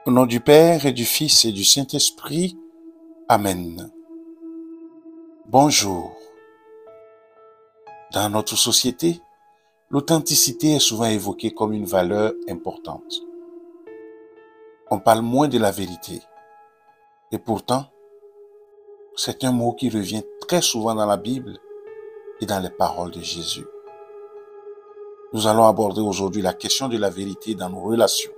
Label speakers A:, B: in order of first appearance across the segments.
A: Au nom du Père et du Fils et du Saint-Esprit. Amen. Bonjour. Dans notre société, l'authenticité est souvent évoquée comme une valeur importante. On parle moins de la vérité. Et pourtant, c'est un mot qui revient très souvent dans la Bible et dans les paroles de Jésus. Nous allons aborder aujourd'hui la question de la vérité dans nos relations.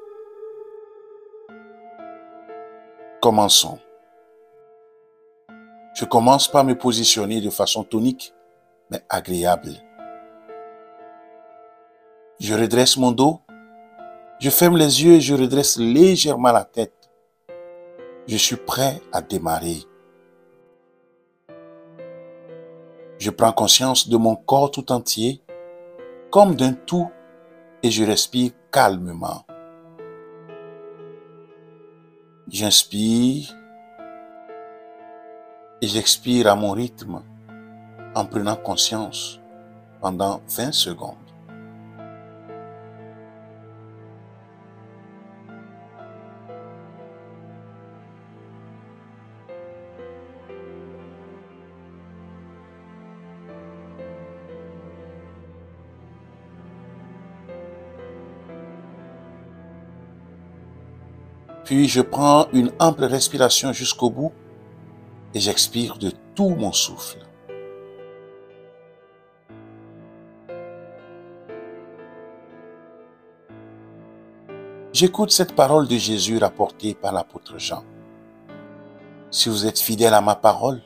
A: Commençons. Je commence par me positionner de façon tonique, mais agréable. Je redresse mon dos, je ferme les yeux et je redresse légèrement la tête. Je suis prêt à démarrer. Je prends conscience de mon corps tout entier, comme d'un tout, et je respire calmement. J'inspire et j'expire à mon rythme, en prenant conscience pendant 20 secondes. Puis je prends une ample respiration jusqu'au bout et j'expire de tout mon souffle. J'écoute cette parole de Jésus rapportée par l'apôtre Jean. Si vous êtes fidèles à ma parole,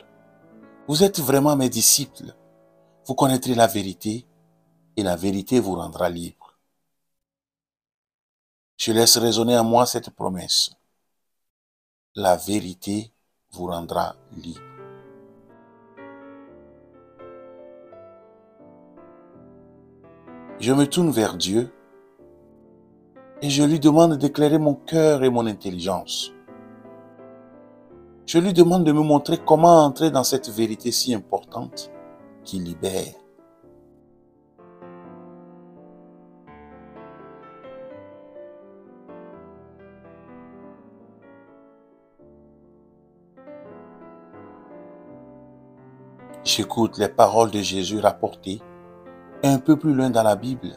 A: vous êtes vraiment mes disciples. Vous connaîtrez la vérité et la vérité vous rendra libre. Je laisse résonner en moi cette promesse. La vérité vous rendra libre. Je me tourne vers Dieu et je lui demande d'éclairer mon cœur et mon intelligence. Je lui demande de me montrer comment entrer dans cette vérité si importante qui libère. J'écoute les paroles de Jésus rapportées un peu plus loin dans la Bible,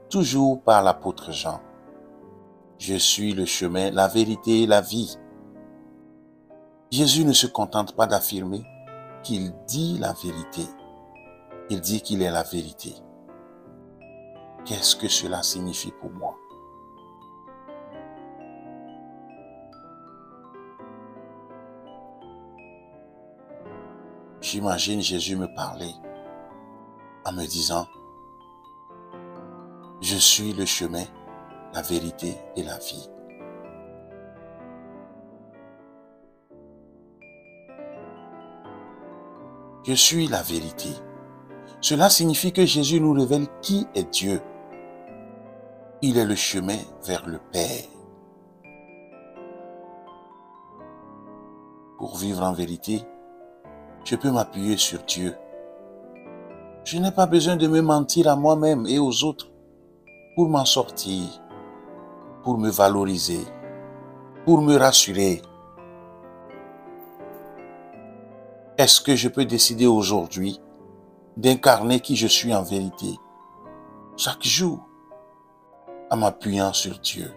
A: toujours par l'apôtre Jean. Je suis le chemin, la vérité et la vie. Jésus ne se contente pas d'affirmer qu'il dit la vérité. Il dit qu'il est la vérité. Qu'est-ce que cela signifie pour moi? J'imagine Jésus me parler en me disant, je suis le chemin, la vérité et la vie. Je suis la vérité. Cela signifie que Jésus nous révèle qui est Dieu. Il est le chemin vers le Père. Pour vivre en vérité, je peux m'appuyer sur Dieu. Je n'ai pas besoin de me mentir à moi-même et aux autres pour m'en sortir, pour me valoriser, pour me rassurer. Est-ce que je peux décider aujourd'hui d'incarner qui je suis en vérité, chaque jour, en m'appuyant sur Dieu?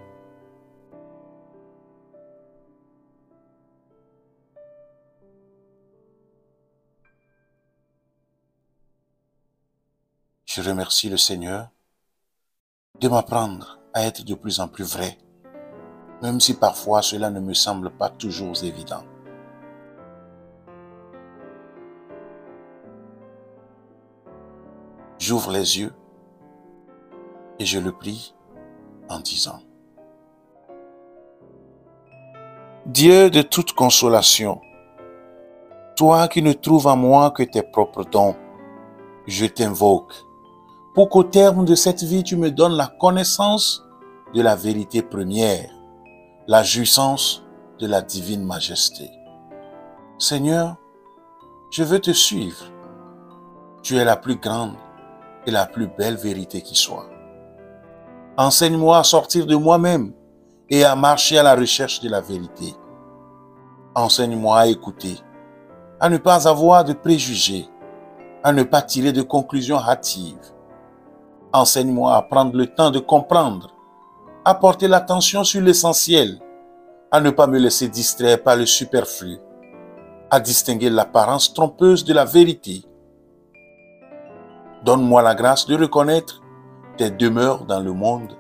A: Je remercie le Seigneur de m'apprendre à être de plus en plus vrai, même si parfois cela ne me semble pas toujours évident. J'ouvre les yeux et je le prie en disant: Dieu de toute consolation, toi qui ne trouves en moi que tes propres dons, je t'invoque pour qu'au terme de cette vie, tu me donnes la connaissance de la vérité première, la jouissance de la divine majesté. Seigneur, je veux te suivre. Tu es la plus grande et la plus belle vérité qui soit. Enseigne-moi à sortir de moi-même et à marcher à la recherche de la vérité. Enseigne-moi à écouter, à ne pas avoir de préjugés, à ne pas tirer de conclusions hâtives. Enseigne-moi à prendre le temps de comprendre, à porter l'attention sur l'essentiel, à ne pas me laisser distraire par le superflu, à distinguer l'apparence trompeuse de la vérité. Donne-moi la grâce de reconnaître tes demeures dans le monde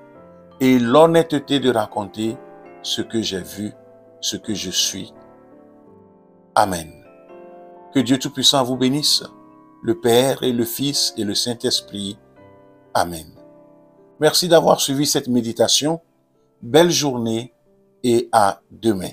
A: et l'honnêteté de raconter ce que j'ai vu, ce que je suis. Amen. Que Dieu Tout-Puissant vous bénisse, le Père et le Fils et le Saint-Esprit. Amen. Merci d'avoir suivi cette méditation. Belle journée et à demain.